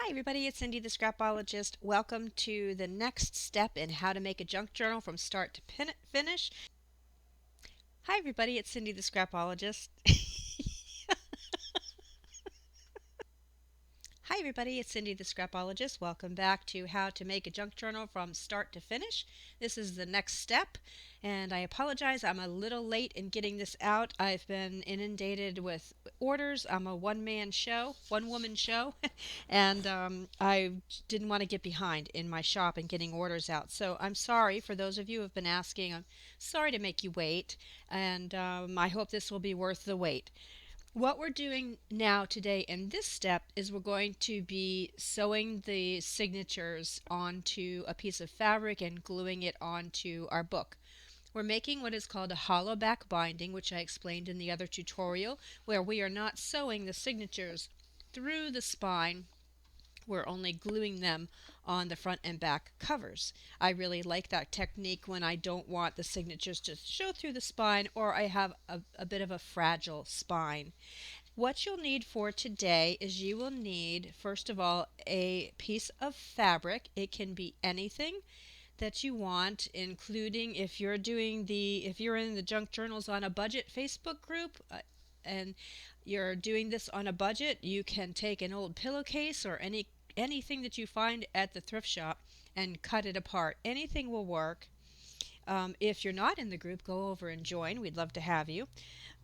Hi everybody, it's Cindy the Scrapologist. Welcome to the next step in how to make a junk journal from start to finish. Hi everybody, it's Cindy the Scrapologist. Hi everybody, it's Cindy the Scrapologist. Welcome back to how to make a junk journal from start to finish. This is the next step, and I apologize, I'm a little late in getting this out. I've been inundated with orders. I'm a one-man show, one-woman show, and I didn't want to get behind in my shop and getting orders out. So I'm sorry for those of you who have been asking. I'm sorry to make you wait, and I hope this will be worth the wait. What we're doing now today in this step is we're going to be sewing the signatures onto a piece of fabric and gluing it onto our book. We're making what is called a hollow back binding, which I explained in the other tutorial, where we are not sewing the signatures through the spine. We're only gluing them on the front and back covers. I really like that technique when I don't want the signatures to show through the spine or I have a bit of a fragile spine. What you'll need for today is you will need, first of all, a piece of fabric. It can be anything that you want, including if you're in the Junk Journals on a Budget Facebook group, and you're doing this on a budget, you can take an old pillowcase or anything that you find at the thrift shop and cut it apart. Anything will work. If you're not in the group, go over and join. We'd love to have you.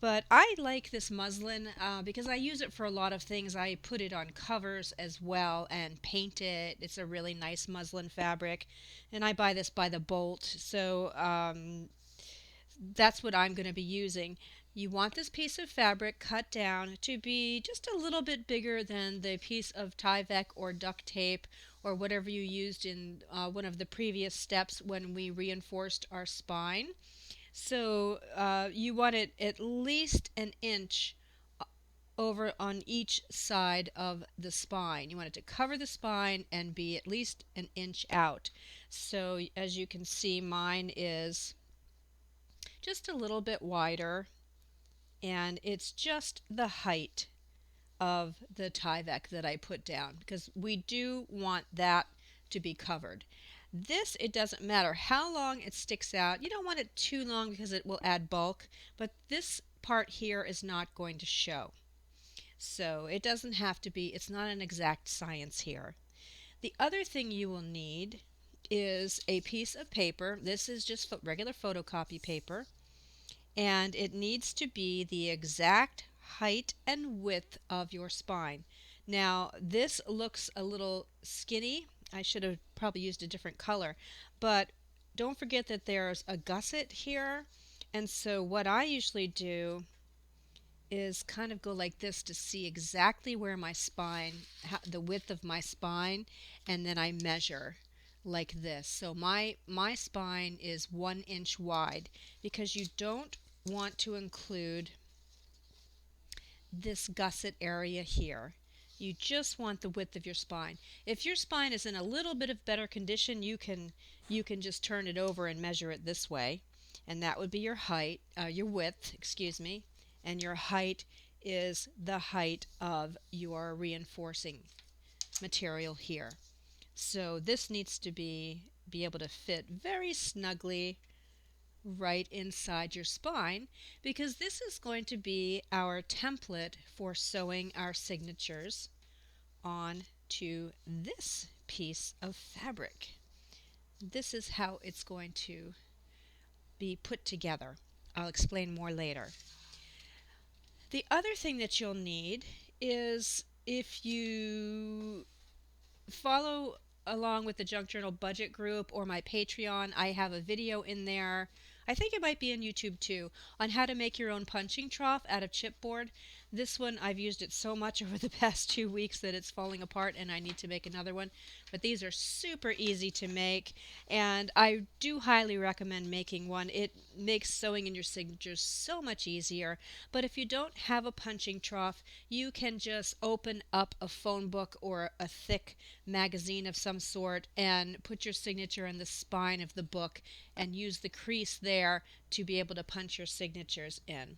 But I like this muslin because I use it for a lot of things. I put it on covers as well and paint it. It's a really nice muslin fabric. And I buy this by the bolt. So that's what I'm going to be using. You want this piece of fabric cut down to be just a little bit bigger than the piece of Tyvek or duct tape or whatever you used in one of the previous steps when we reinforced our spine. So you want it at least an inch over on each side of the spine. You want it to cover the spine and be at least an inch out. So as you can see, mine is just a little bit wider, and it's just the height of the Tyvek that I put down because we do want that to be covered. This, it doesn't matter how long it sticks out. You don't want it too long because it will add bulk, but this part here is not going to show. So it doesn't have to be, it's not an exact science here. The other thing you will need is a piece of paper. This is just regular photocopy paper, and it needs to be the exact height and width of your spine. Now, this looks a little skinny. I should have probably used a different color, but don't forget that there's a gusset here, and so what I usually do is kind of go like this to see exactly where my spine, the width of my spine, and then I measure like this. So my spine is 1 inch wide because you don't want to include this gusset area here. You just want the width of your spine. If your spine is in a little bit of better condition, you can just turn it over and measure it this way, and that would be your height, your width, excuse me, and your height is the height of your reinforcing material here. So this needs to be able to fit very snugly right inside your spine because this is going to be our template for sewing our signatures onto this piece of fabric. This is how it's going to be put together. I'll explain more later. The other thing that you'll need is if you follow along with the Junk Journal budget group or my Patreon, I have a video in there. I think it might be on YouTube too, on how to make your own punching trough out of chipboard. This one, I've used it so much over the past 2 weeks that it's falling apart and I need to make another one. But these are super easy to make, and I do highly recommend making one. It makes sewing in your signatures so much easier. But if you don't have a punching trough, you can just open up a phone book or a thick magazine of some sort and put your signature in the spine of the book and use the crease there to be able to punch your signatures in.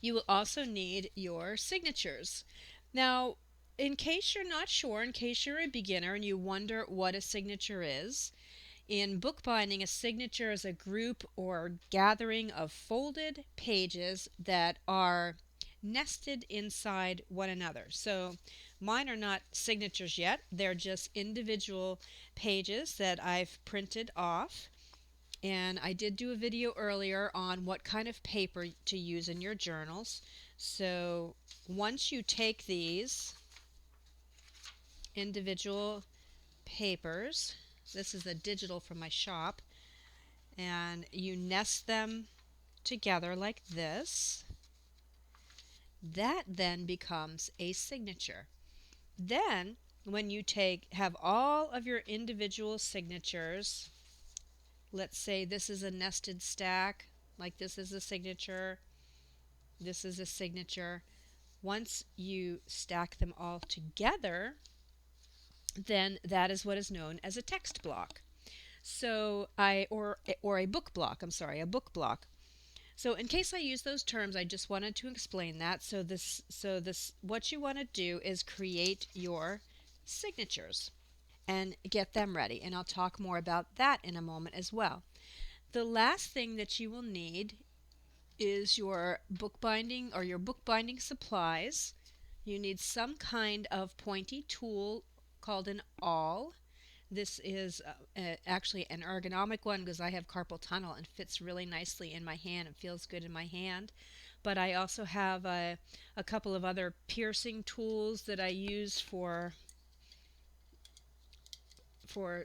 You will also need your signatures. Now, In case you're not sure, in case you're a beginner and you wonder what a signature is, in bookbinding, a signature is a group or gathering of folded pages that are nested inside one another. So mine are not signatures yet, they're just individual pages that I've printed off. And I did do a video earlier on what kind of paper to use in your journals. So once you take these individual papers, this is a digital from my shop, and you nest them together like this, that then becomes a signature. Then, when you have all of your individual signatures, let's say this is a nested stack, like this is a signature, this is a signature. Once you stack them all together, then that is what is known as a text block. So or a book block, I'm sorry, a book block. So in case I use those terms, I just wanted to explain that. So this what you want to do is create your signatures and get them ready. And I'll talk more about that in a moment as well. The last thing that you will need is your bookbinding or your bookbinding supplies. You need some kind of pointy tool called an awl. This is actually an ergonomic one because I have carpal tunnel and fits really nicely in my hand. It feels good in my hand. But I also have a couple of other piercing tools that I use for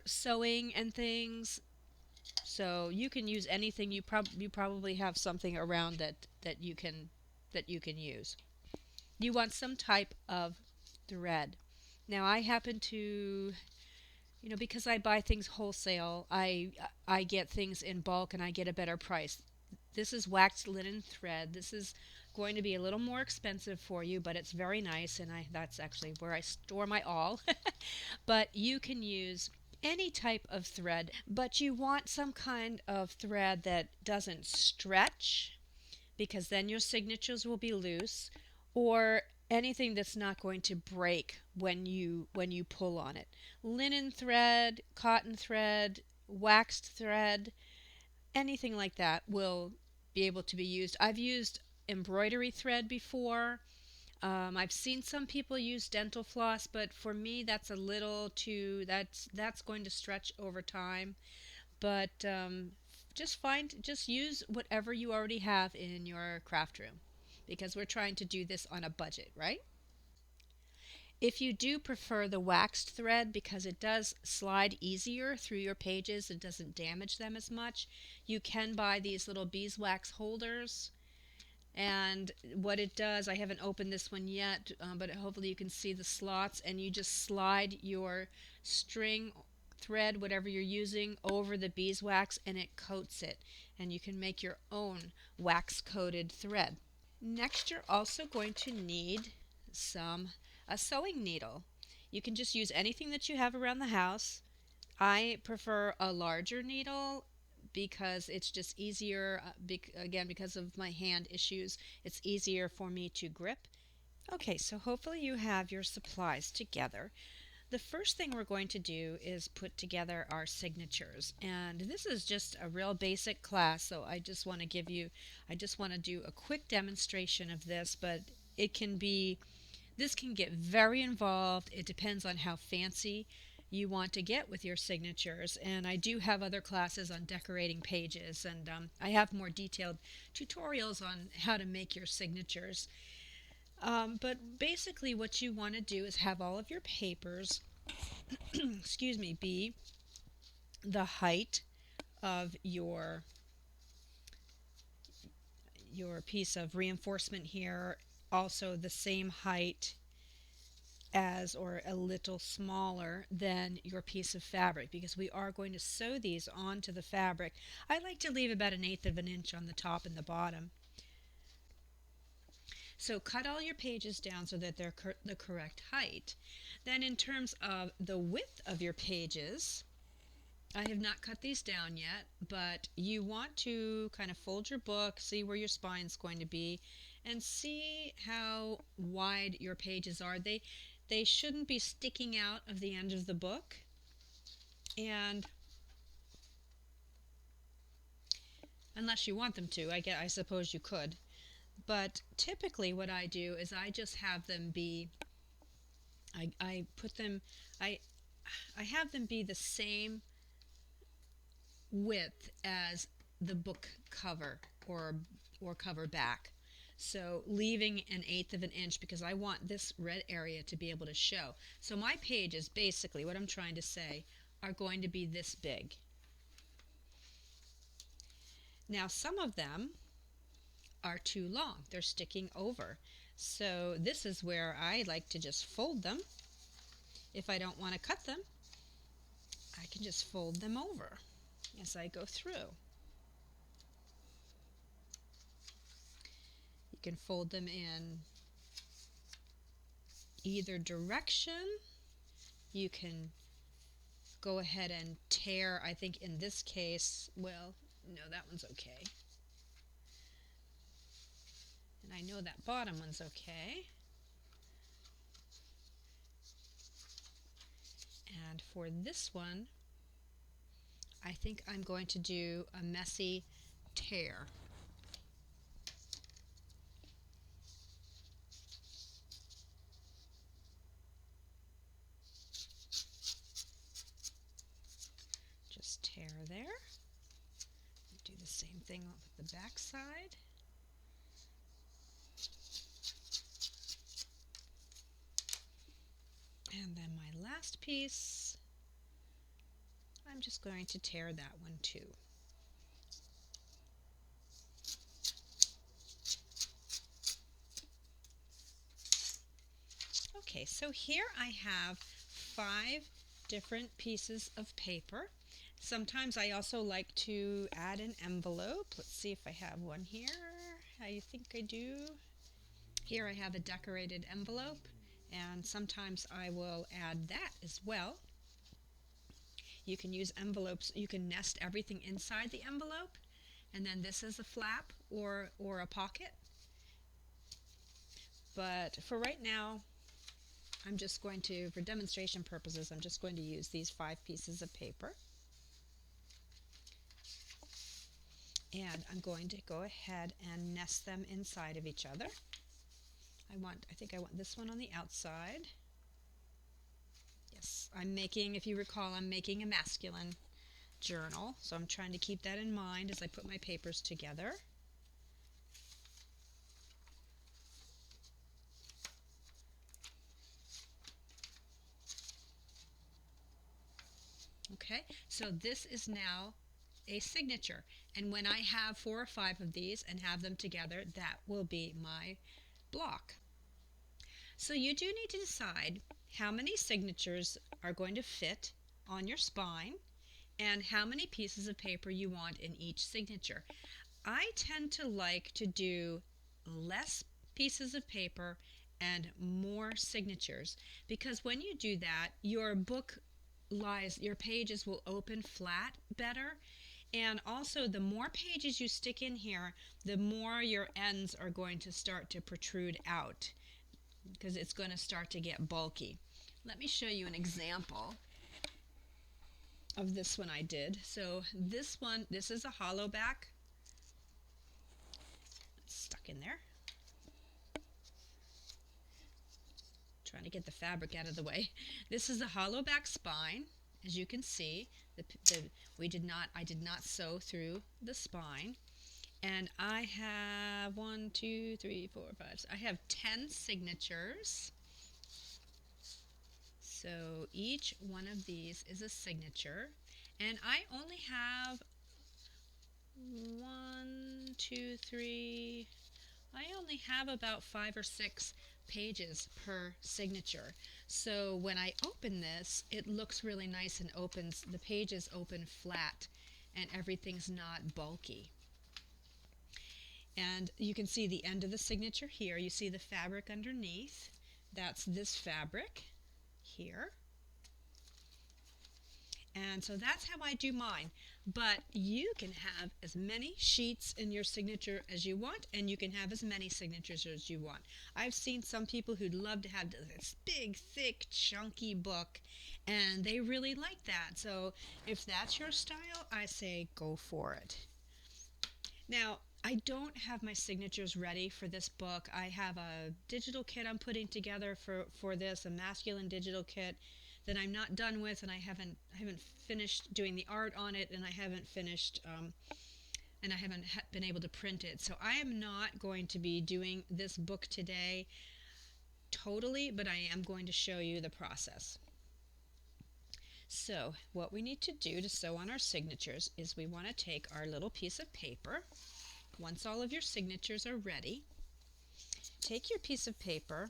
sewing and things. So you can use anything. You probably have something around that you can use. You want some type of thread. Now I happen to, because I buy things wholesale, I get things in bulk and I get a better price. This is waxed linen thread. This is going to be a little more expensive for you, but it's very nice, and that's actually where I store my all. But you can use any type of thread, but you want some kind of thread that doesn't stretch, because then your signatures will be loose, or anything that's not going to break when you pull on it. Linen thread, cotton thread, waxed thread, anything like that will be able to be used. I've used embroidery thread before. I've seen some people use dental floss, but for me that's a little too that's going to stretch over time. But just use whatever you already have in your craft room, because we're trying to do this on a budget, right? If you do prefer the waxed thread because it does slide easier through your pages, it doesn't damage them as much, you can buy these little beeswax holders. And what it does, I haven't opened this one yet, but hopefully you can see the slots, and you just slide your string, thread, whatever you're using, over the beeswax, and it coats it. And you can make your own wax coated thread. Next, you're also going to need a sewing needle. You can just use anything that you have around the house. I prefer a larger needle because it's just easier, again, because of my hand issues, it's easier for me to grip. Okay, so hopefully you have your supplies together. The first thing we're going to do is put together our signatures. And this is just a real basic class, so I just want to do a quick demonstration of this, but this can get very involved. It depends on how fancy you want to get with your signatures. And I do have other classes on decorating pages, and I have more detailed tutorials on how to make your signatures. But basically what you want to do is have all of your papers excuse me, be the height of your piece of reinforcement here, also the same height as, or a little smaller than, your piece of fabric, because we are going to sew these onto the fabric. I like to leave about 1/8 of an inch on the top and the bottom. So cut all your pages down so that they're the correct height. Then in terms of the width of your pages, I have not cut these down yet, but you want to kind of fold your book, see where your spine's going to be, and see how wide your pages are. they shouldn't be sticking out of the end of the book. And unless you want them to, I suppose you could. But typically what I do is I just have them be, I put them, I, I have them be the same width as the book cover or cover back. So leaving 1/8 of an inch because I want this red area to be able to show. So my pages, basically what I'm trying to say, are going to be this big. Now some of them are too long. They're sticking over. So this is where I like to just fold them. If I don't want to cut them, I can just fold them over as I go through. You can fold them in either direction. You can go ahead and tear. I think in this case, well, no, that one's okay. And I know that bottom one's okay. And for this one, I think I'm going to do a messy tear. Just tear there. Do the same thing with the back side. And then my last piece, I'm just going to tear that one too. Okay, so here I have 5 different pieces of paper. Sometimes I also like to add an envelope. Let's see if I have one here. I think I do. Here I have a decorated envelope, and sometimes I will add that as well. You can use envelopes. You can nest everything inside the envelope, and then this is a flap or a pocket. But for right now, I'm just going to, for demonstration purposes, I'm just going to use these 5 pieces of paper. And I'm going to go ahead and nest them inside of each other. I think I want this one on the outside. Yes, I'm making, if you recall, I'm making a masculine journal, so I'm trying to keep that in mind as I put my papers together. Okay, so this is now a signature, and when I have 4 or 5 of these and have them together, that will be my block. So you do need to decide how many signatures are going to fit on your spine and how many pieces of paper you want in each signature. I tend to like to do less pieces of paper and more signatures because when you do that, your your pages will open flat better. And also, the more pages you stick in here, the more your ends are going to start to protrude out because it's going to start to get bulky. Let me show you an example of this one I did. So this is a hollow back. It's stuck in there. Trying to get the fabric out of the way. This is a hollow back spine. As you can see, I did not sew through the spine. And I have 1, 2, 3, 4, 5. I have 10 signatures. So each one of these is a signature. And I only have 1, 2, 3. I only have about 5 or 6 pages per signature. So when I open this, it looks really nice and opens, the pages open flat and everything's not bulky. And you can see the end of the signature here. You see the fabric underneath. That's this fabric here. And so that's how I do mine. But you can have as many sheets in your signature as you want, and you can have as many signatures as you want. I've seen some people who'd love to have this big, thick, chunky book, and they really like that. So if that's your style, I say go for it. Now, I don't have my signatures ready for this book. I have a digital kit I'm putting together for this, a masculine digital kit that I'm not done with, and I haven't finished doing the art on it, and I haven't finished and I haven't been able to print it. So I am not going to be doing this book today totally, but I am going to show you the process. So what we need to do to sew on our signatures is we want to take our little piece of paper. Once all of your signatures are ready, take your piece of paper,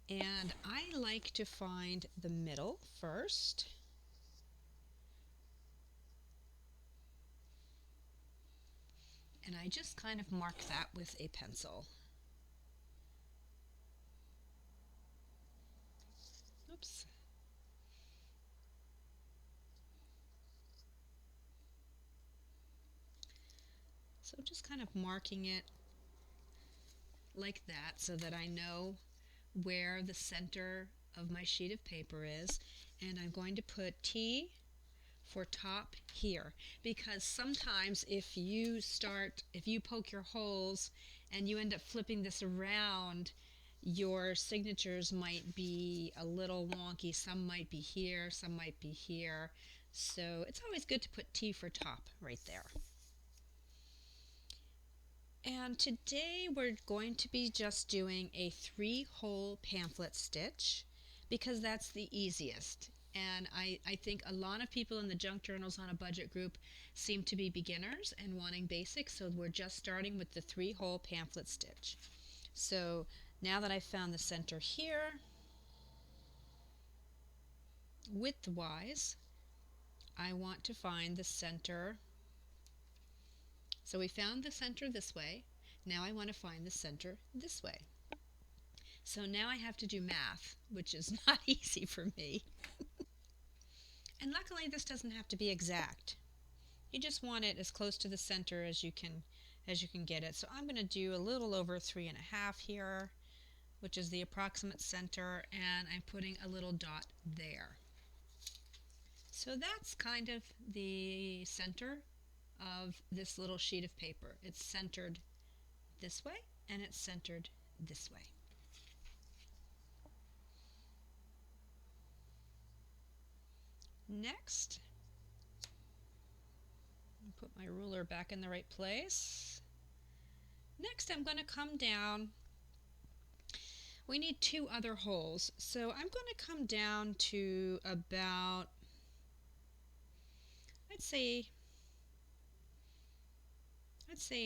and I like to find the middle first. And I just kind of mark that with a pencil. Oops. So just kind of marking it like that so that I know where the center of my sheet of paper is. And I'm going to put T for top here, because sometimes if you poke your holes and you end up flipping this around, your signatures might be a little wonky. Some might be here, some might be here. So it's always good to put T for top right there. And today we're going to be just doing a 3-hole pamphlet stitch because that's the easiest. And I think a lot of people in the Junk Journals on a Budget group seem to be beginners and wanting basics, so we're just starting with the 3-hole pamphlet stitch. So now that I've found the center here, widthwise, I want to find the center. So we found the center this way. Now I want to find the center this way. So now I have to do math, which is not easy for me. And luckily this doesn't have to be exact. You just want it as close to the center as you can get it. So I'm going to do a little over 3.5 here, which is the approximate center, and I'm putting a little dot there. So that's kind of the center of this little sheet of paper. It's centered this way and it's centered this way. Next, put my ruler back in the right place. Next, I'm going to come down. We need 2 other holes, so I'm going to come down to about, I'd say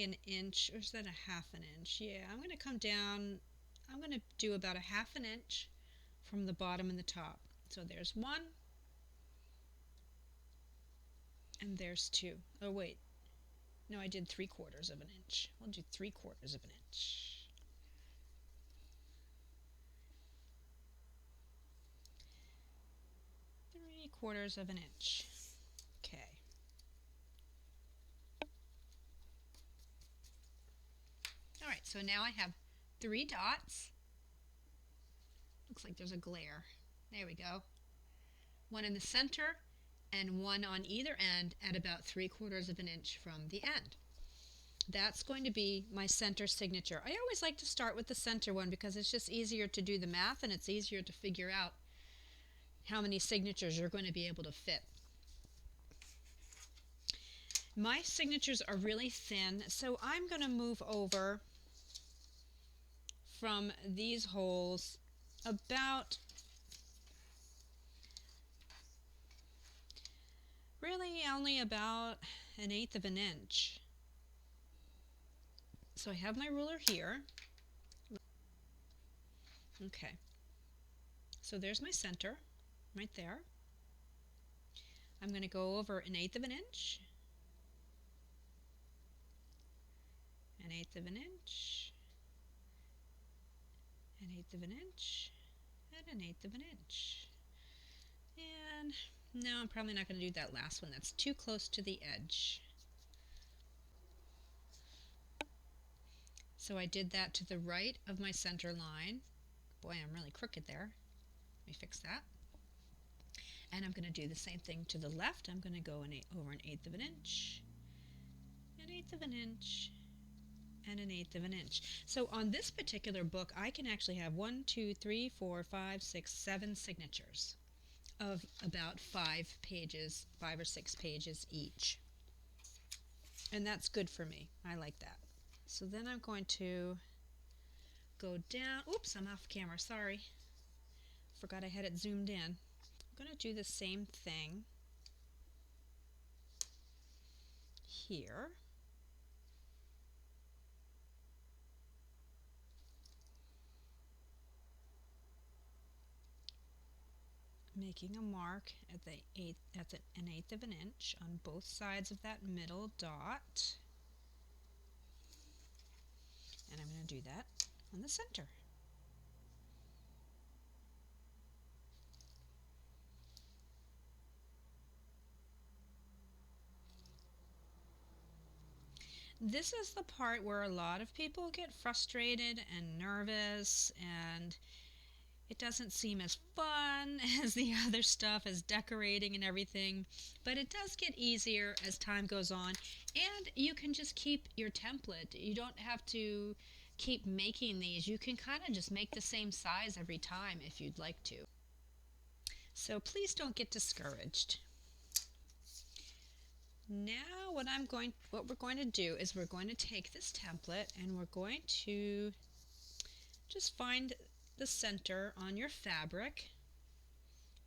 an inch, or is that a half an inch? Yeah, I'm going to come down, I'm going to do about a half an inch from the bottom and the top. So there's 1, and there's 2. Oh wait, no, I did 3/4 of an inch. We'll do 3/4 of an inch. Three-quarters of an inch. Okay. All right, so now I have 3 dots. Looks like there's a glare. There we go. 1 in the center and 1 on either end at about 3/4 of an inch from the end. That's going to be my center signature. I always like to start with the center one because it's just easier to do the math and it's easier to figure out how many signatures you're going to be able to fit. My signatures are really thin, so I'm going to move over from these holes about really only about 1/8 of an inch. So I have my ruler here. Okay. So there's my center right there. I'm going to go over 1/8 of an inch, 1/8 of an inch, 1/8 of an inch, and 1/8 of an inch. And No, I'm probably not going to do that last one. That's too close to the edge. So I did that to the right of my center line. Boy, I'm really crooked there. Let me fix that. And I'm going to do the same thing to the left. I'm going to go over an eighth of an inch, an eighth of an inch, and an eighth of an inch. So on this particular book, I can actually have 1, 2, 3, 4, 5, 6, 7 signatures of about 5 or 6 pages each. And that's good for me. I like that. So then I'm going to go down. Oops, I'm off camera. Sorry. Forgot I had it zoomed in. I'm going to do the same thing here. Making a mark at an eighth of an inch on both sides of that middle dot. And I'm going to do that on the center. This is the part where a lot of people get frustrated and nervous, and it doesn't seem as fun as the other stuff, as decorating and everything, but it does get easier as time goes on, and you can just keep your template. You don't have to keep making these. You can kind of just make the same size every time if you'd like to. So please don't get discouraged. Now what we're going to do is we're going to take this template and we're going to just find the center on your fabric.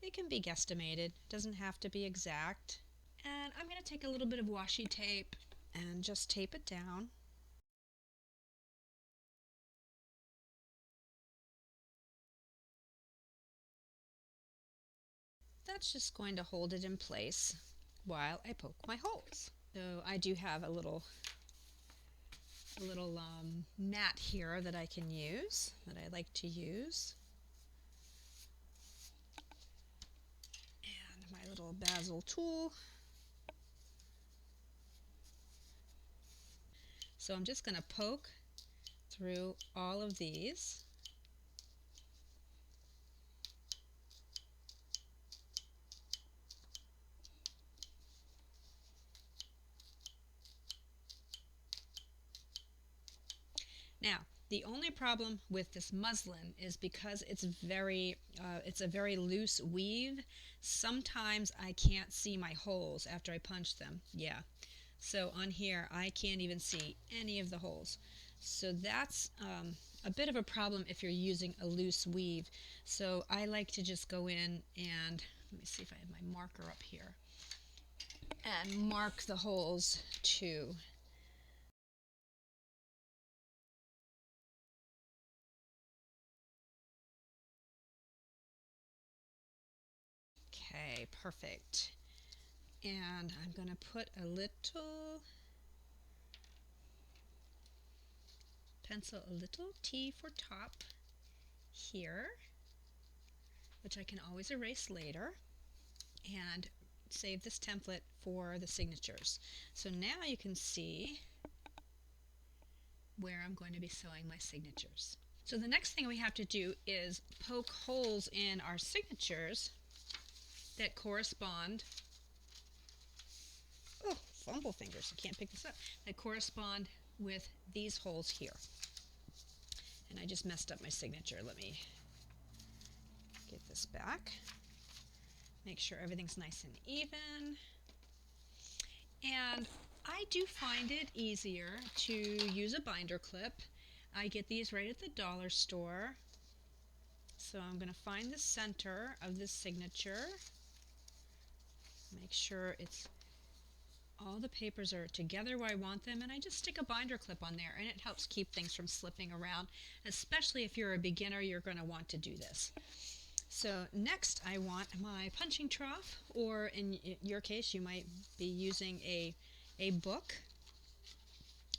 It can be guesstimated, doesn't have to be exact. And I'm going to take a little bit of washi tape and just tape it down. That's just going to hold it in place while I poke my holes. So I do have a little mat here that I can use, that I like to use. And my little basil tool. So I'm just going to poke through all of these. Now, the only problem with this muslin is because it's a very loose weave. Sometimes I can't see my holes after I punch them. Yeah. So on here, I can't even see any of the holes. So that's a bit of a problem if you're using a loose weave. So I like to just go in and, let me see if I have my marker up here, and mark the holes too. Okay, perfect. And I'm going to put a little pencil, a little T for top here, which I can always erase later, and save this template for the signatures. So now you can see where I'm going to be sewing my signatures. So the next thing we have to do is poke holes in our signatures that correspond, oh, fumble fingers, I can't pick this up, that correspond with these holes here. And I just messed up my signature. Let me get this back. Make sure everything's nice and even. And I do find it easier to use a binder clip. I get these right at the dollar store. So I'm going to find the center of this signature. Make sure all the papers are together where I want them, and I just stick a binder clip on there, and it helps keep things from slipping around. Especially if you're a beginner, you're going to want to do this. So next I want my punching trough, or in your case you might be using a book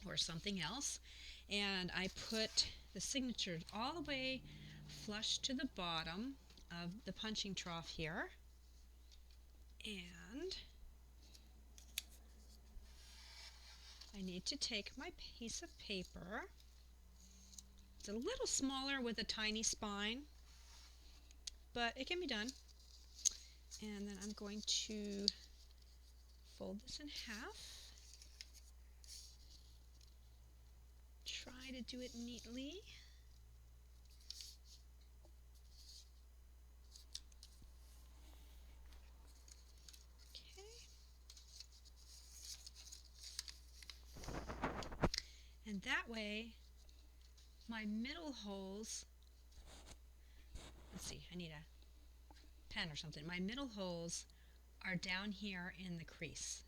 or something else, and I put the signature all the way flush to the bottom of the punching trough here, And I need to take my piece of paper. It's a little smaller with a tiny spine, but it can be done. And then I'm going to fold this in half. Try to do it neatly. And that way, my middle holes, let's see, I need a pen or something. My middle holes are down here in the crease.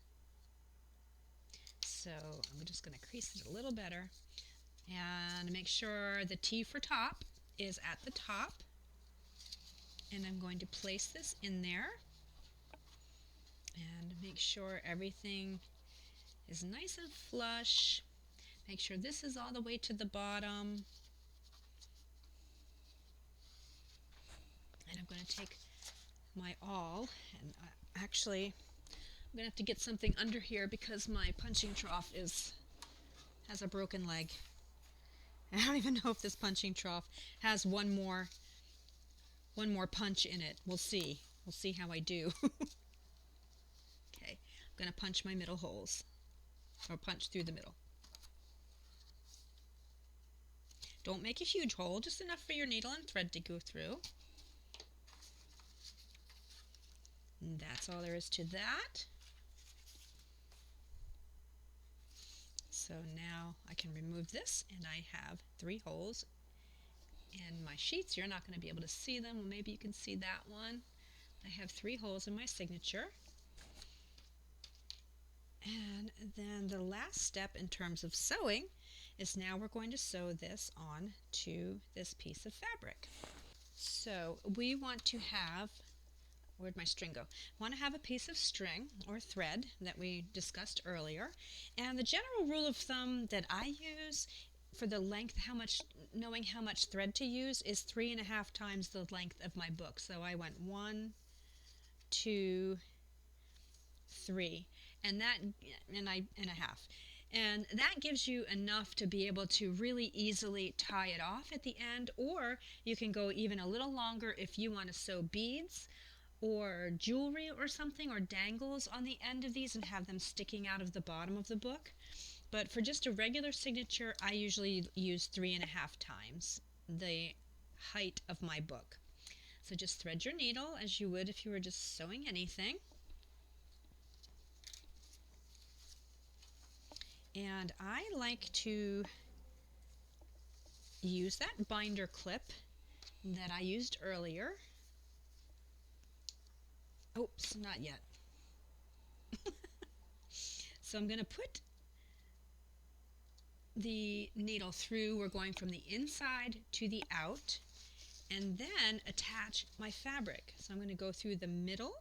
So I'm just going to crease it a little better and make sure the T for top is at the top. And I'm going to place this in there and make sure everything is nice and flush. Make sure this is all the way to the bottom. And I'm going to take my awl and actually I'm going to have to get something under here because my punching trough has a broken leg. And I don't even know if this punching trough has one more punch in it. We'll see. We'll see how I do. Okay, I'm going to punch my middle holes, or punch through the middle. Don't make a huge hole, just enough for your needle and thread to go through. And that's all there is to that. So now I can remove this, and I have 3 holes in my sheets. You're not going to be able to see them. Well, maybe you can see that one. I have 3 holes in my signature. And then the last step in terms of sewing is now we're going to sew this on to this piece of fabric. So we want to have, where'd my string go? Want to have a piece of string or thread that we discussed earlier. And the general rule of thumb that I use for the length, knowing how much thread to use, is 3.5 times the length of my book. So I went 1, 2, 3, and a half. And that gives you enough to be able to really easily tie it off at the end, or you can go even a little longer if you want to sew beads or jewelry or something, or dangles on the end of these and have them sticking out of the bottom of the book. But for just a regular signature, I usually use 3.5 times the height of my book. So just thread your needle as you would if you were just sewing anything. And I like to use that binder clip that I used earlier. Oops, not yet. So I'm going to put the needle through. We're going from the inside to the out, and then attach my fabric. So I'm going to go through the middle.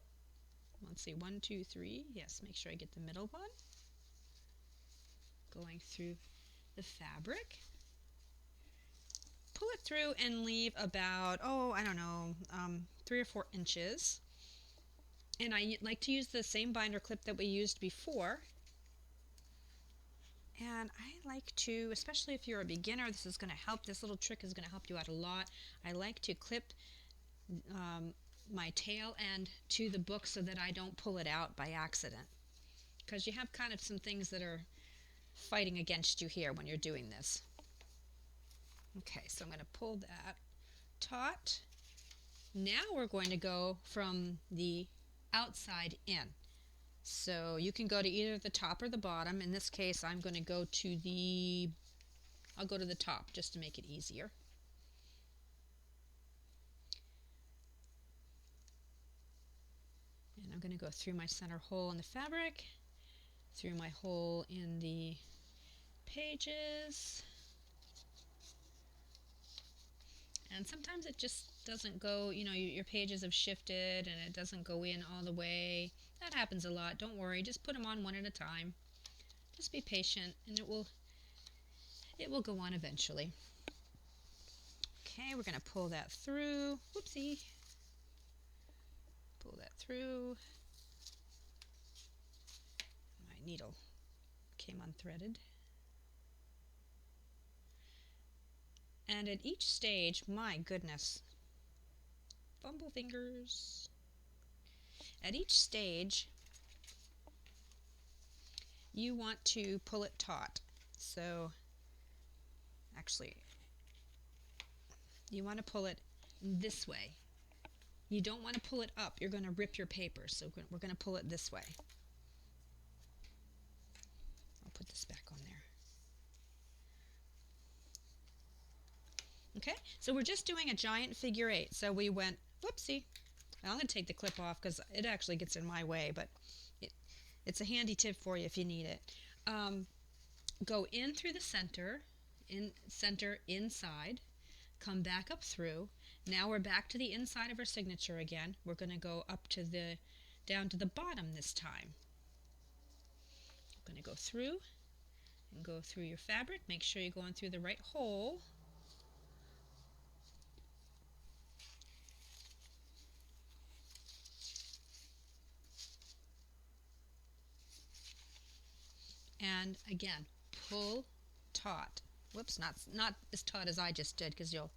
Let's see, 1, 2, 3. Yes, make sure I get the middle one. Going through the fabric. Pull it through and leave about, 3 or 4 inches. And I like to use the same binder clip that we used before. And I like to, especially if you're a beginner, this little trick is going to help you out a lot. I like to clip my tail end to the book so that I don't pull it out by accident. Because you have kind of some things that are fighting against you here when you're doing this. Okay, so I'm going to pull that taut. Now we're going to go from the outside in. So you can go to either the top or the bottom. In this case, I'm going to go to I'll go to the top just to make it easier. And I'm going to go through my center hole in the fabric, through my hole in the pages. And sometimes it just doesn't go, your pages have shifted and it doesn't go in all the way. That happens a lot. Don't worry. Just put them on one at a time. Just be patient and it will go on eventually. Okay, we're going to pull that through. Whoopsie. Pull that through. needle came unthreaded. And at each stage, my goodness, fumble fingers. At each stage, you want to pull it taut. So, actually, you want to pull it this way. You don't want to pull it up. You're going to rip your paper. So we're going to pull it this way. I'll put this back on there. Okay, so we're just doing a giant figure 8. So we went, whoopsie. I'm going to take the clip off because it actually gets in my way, but it's a handy tip for you if you need it. Go in through the center, inside, come back up through. Now we're back to the inside of our signature again. We're going to go down to the bottom this time. I'm going to go through and go through your fabric. Make sure you're going through the right hole. And again, pull taut. Whoops, not as taut as I just did because you'll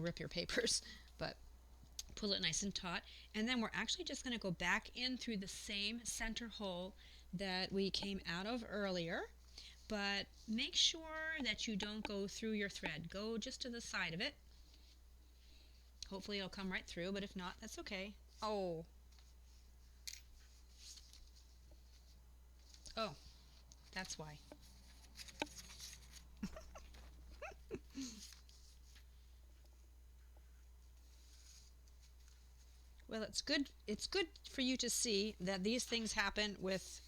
rip your papers, but pull it nice and taut. And then we're actually just going to go back in through the same center hole that we came out of earlier, but make sure that you don't go through your thread. Go just to the side of it. Hopefully it'll come right through, but if not, that's okay. Oh, that's why. Well, it's good for you to see that these things happen with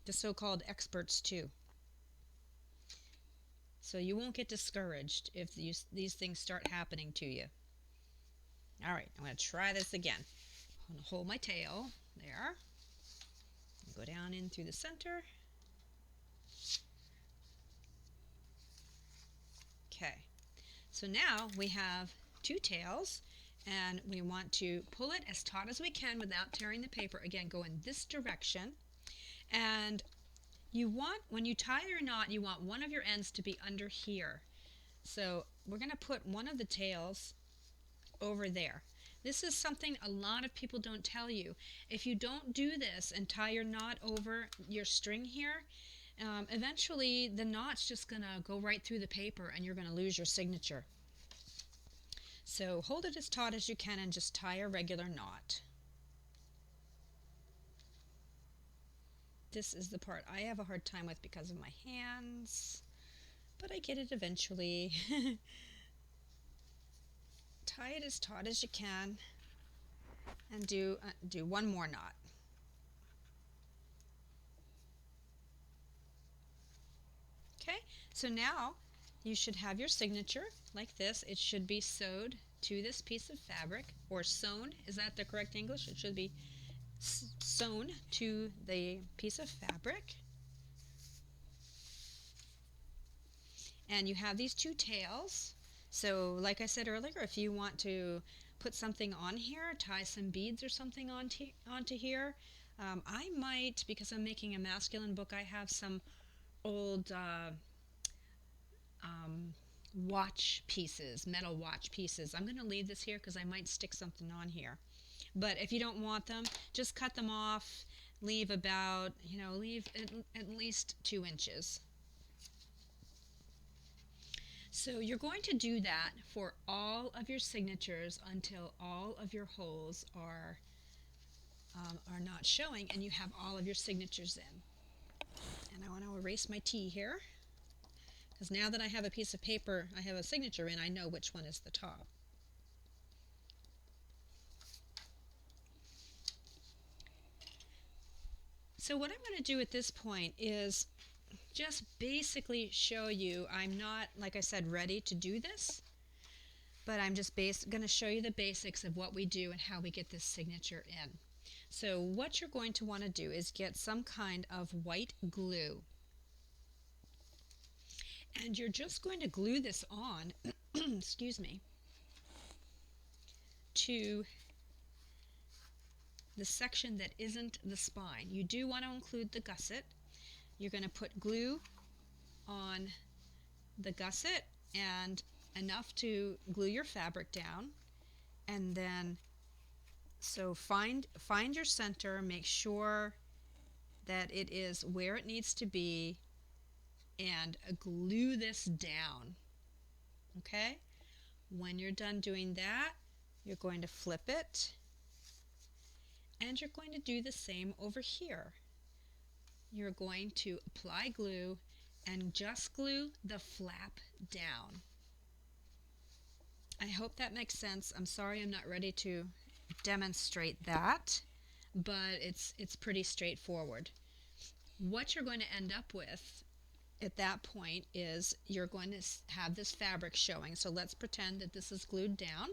the so-called experts too. So you won't get discouraged if these things start happening to you. All right, I'm going to try this again. I'm going to hold my tail there. Go down in through the center. Okay, so now we have 2 tails, and we want to pull it as taut as we can without tearing the paper. Again, go in this direction, and when you tie your knot, you want one of your ends to be under here. So we're going to put one of the tails over there. This is something a lot of people don't tell you. If you don't do this and tie your knot over your string here, eventually the knot's just going to go right through the paper and you're going to lose your signature. So hold it as taut as you can and just tie a regular knot. This is the part I have a hard time with because of my hands, but I get it eventually. Tie it as taut as you can and do one more knot. Okay, so now you should have your signature like this. It should be sewed to this piece of fabric, or sewn. Is that the correct English? It should be sewn to the piece of fabric. And you have these 2 tails. So like I said earlier, if you want to put something on here, tie some beads or something onto here, I might, because I'm making a masculine book, I have some old watch pieces, metal watch pieces. I'm going to leave this here because I might stick something on here. But if you don't want them, just cut them off. Leave about, leave at least 2 inches. So you're going to do that for all of your signatures until all of your holes are not showing and you have all of your signatures in. And I want to erase my T here, because now that I have a piece of paper I have a signature in, I know which one is the top. So what I'm going to do at this point is just basically show you, I'm not, like I said, ready to do this, but I'm just going to show you the basics of what we do and how we get this signature in. So what you're going to want to do is get some kind of white glue. And you're just going to glue this on, excuse me, to the section that isn't the spine. You do want to include the gusset. You're going to put glue on the gusset and enough to glue your fabric down. And then, so find your center, make sure that it is where it needs to be, and glue this down. Okay? When you're done doing that, you're going to flip it, and you're going to do the same over here. You're going to apply glue and just glue the flap down. I hope that makes sense. I'm sorry I'm not ready to demonstrate that, but it's pretty straightforward. What you're going to end up with at that point is you're going to have this fabric showing. So let's pretend that this is glued down.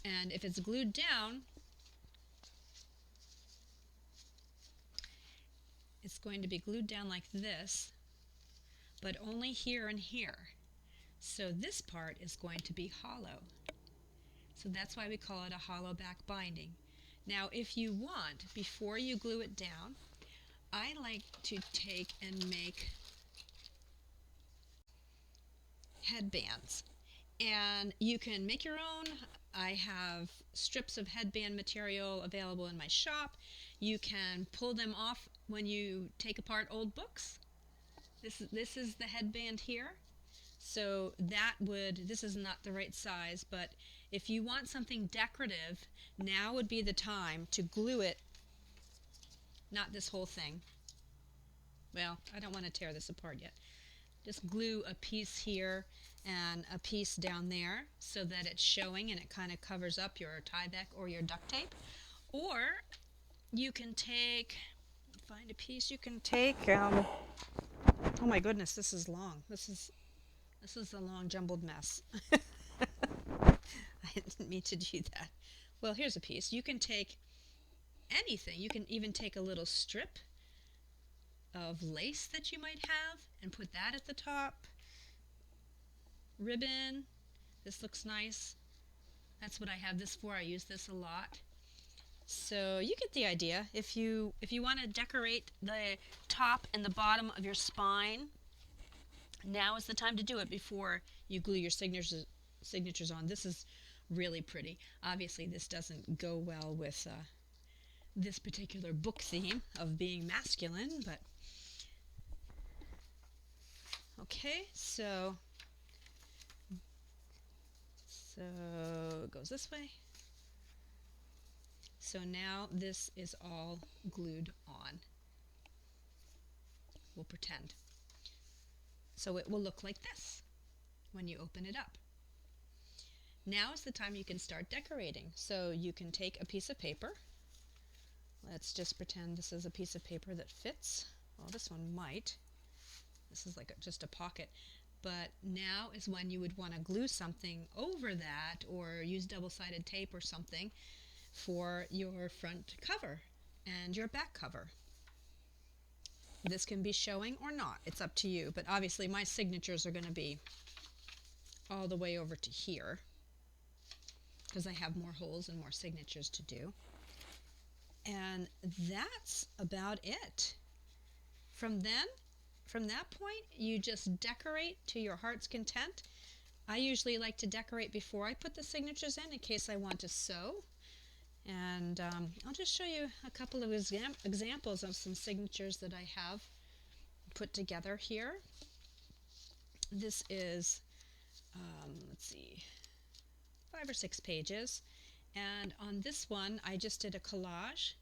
And if it's glued down, it's going to be glued down like this, but only here and here. So this part is going to be hollow. So that's why we call it a hollow back binding. Now if you want, before you glue it down, I like to take and make headbands. And you can make your own. I have strips of headband material available in my shop. You can pull them off when you take apart old books. This is the headband here. So this is not the right size, but if you want something decorative, now would be the time to glue it, not this whole thing. Well, I don't want to tear this apart yet. Just glue a piece here and a piece down there so that it's showing and it kind of covers up your Tyvek or your duct tape. Or you can find a piece you can take, oh my goodness, this is long. This is a long jumbled mess. I didn't mean to do that. Well, here's a piece. You can take anything. You can even take a little strip of lace that you might have and put that at the top. Ribbon. This looks nice. That's what I have this for. I use this a lot. So you get the idea. If you want to decorate the top and the bottom of your spine, now is the time to do it before you glue your signatures on. This is really pretty. Obviously this doesn't go well with this particular book theme of being masculine, but okay, so it goes this way. So now this is all glued on. We'll pretend. So it will look like this when you open it up. Now is the time you can start decorating. So you can take a piece of paper. Let's just pretend this is a piece of paper that fits. Well, this one might. This is like just a pocket. But now is when you would want to glue something over that or use double-sided tape or something for your front cover and your back cover. This can be showing or not. It's up to you. But obviously my signatures are going to be all the way over to here because I have more holes and more signatures to do. And that's about it. From that point, you just decorate to your heart's content. I usually like to decorate before I put the signatures in case I want to sew. And I'll just show you a couple of examples of some signatures that I have put together here. This is, let's see, 5 or 6 pages. And on this one, I just did a collage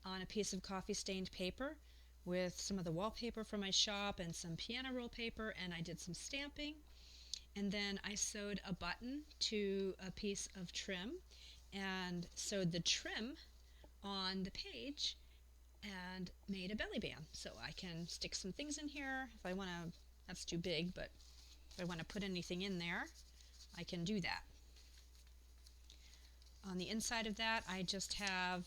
on a piece of coffee-stained paper with some of the wallpaper from my shop and some piano roll paper, and I did some stamping. And then I sewed a button to a piece of trim and sewed the trim on the page and made a belly band. So I can stick some things in here if I want to. That's too big, but if I want to put anything in there, I can do that. On the inside of that, I just have,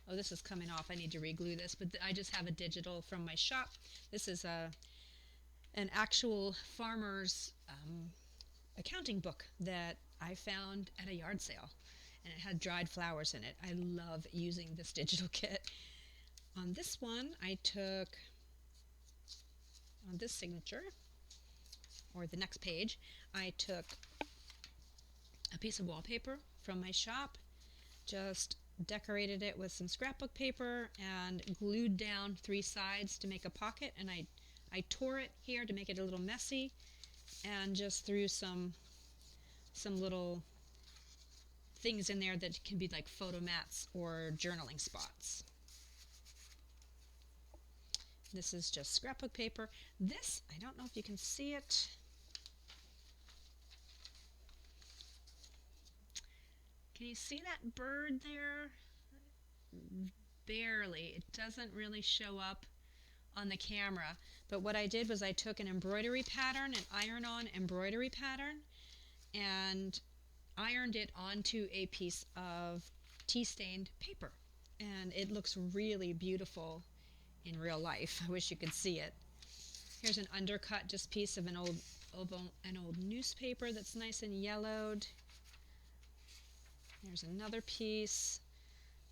oh, this is coming off. I need to re-glue this, but I just have a digital from my shop. This is an actual farmer's accounting book that I found at a yard sale. and it had dried flowers in it. I love using this digital kit. On this one, I took, on this signature, or the next page, I took a piece of wallpaper from my shop, just decorated it with some scrapbook paper and glued down 3 sides to make a pocket, and I tore it here to make it a little messy and just threw some little things in there that can be like photo mats or journaling spots. This is just scrapbook paper. This, I don't know if you can see it. Can you see that bird there? Barely. It doesn't really show up on the camera. But what I did was I took an embroidery pattern, an iron-on embroidery pattern, and ironed it onto a piece of tea-stained paper. And it looks really beautiful in real life. I wish you could see it. Here's an undercut just piece of an old newspaper that's nice and yellowed. There's another piece.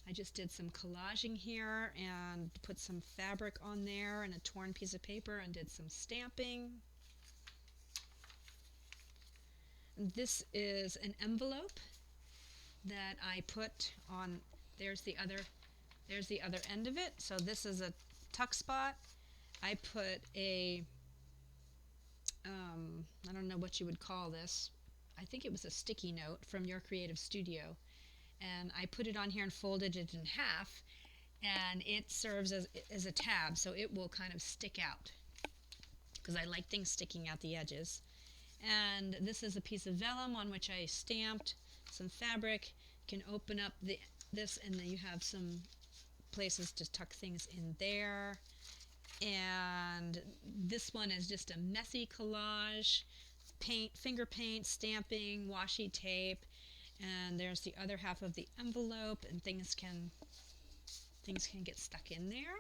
I just did some collaging here and put some fabric on there and a torn piece of paper and did some stamping. This is an envelope that I put on, there's the other end of it. So this is a tuck spot. I put a, I don't know what you would call this. I think it was a sticky note from Your Creative Studio. And I put it on here and folded it in half, and it serves as a tab, so it will kind of stick out because I like things sticking out the edges. And this is a piece of vellum on which I stamped some fabric. You can open up this, and then you have some places to tuck things in there. And this one is just a messy collage, paint, finger paint, stamping, washi tape, and there's the other half of the envelope, and things can get stuck in there.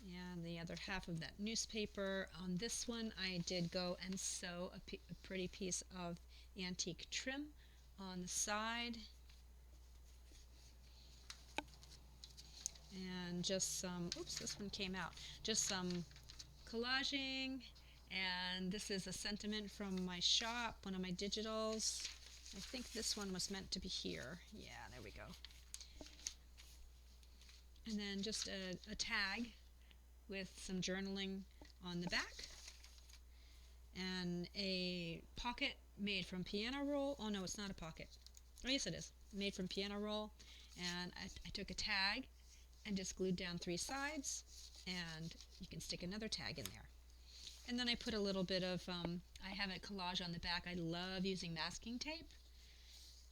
And the other half of that newspaper. On this one, I did go and sew a pretty piece of antique trim on the side. And just some, oops, this one came out. Just some collaging, and this is a sentiment from my shop, one of my digitals. I think this one was meant to be here. Yeah, there we go. And then just a tag with some journaling on the back. And a pocket made from piano roll. Oh no, it's not a pocket. Oh yes it is. Made from piano roll. And I took a tag and just glued down 3 sides. And you can stick another tag in there. And then I put a little bit of, I have a collage on the back. I love using masking tape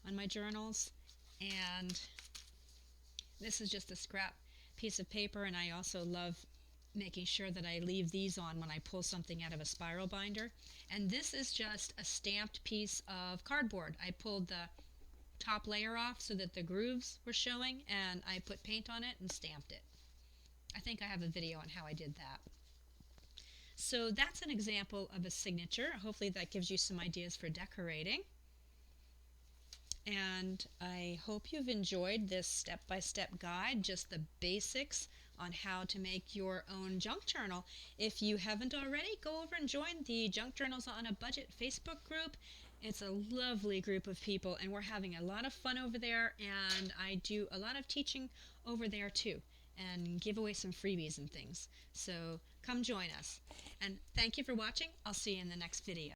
on my journals. And this is just a scrap piece of paper, and I also love making sure that I leave these on when I pull something out of a spiral binder. And this is just a stamped piece of cardboard. I pulled the top layer off so that the grooves were showing, and I put paint on it and stamped it. I think I have a video on how I did that. So that's an example of a signature. Hopefully that gives you some ideas for decorating. And I hope you've enjoyed this step-by-step guide, just the basics on how to make your own junk journal. If you haven't already, go over and join the Junk Journals on a Budget Facebook group. It's a lovely group of people, and we're having a lot of fun over there, and I do a lot of teaching over there too, and give away some freebies and things. So come join us. And thank you for watching. I'll see you in the next video.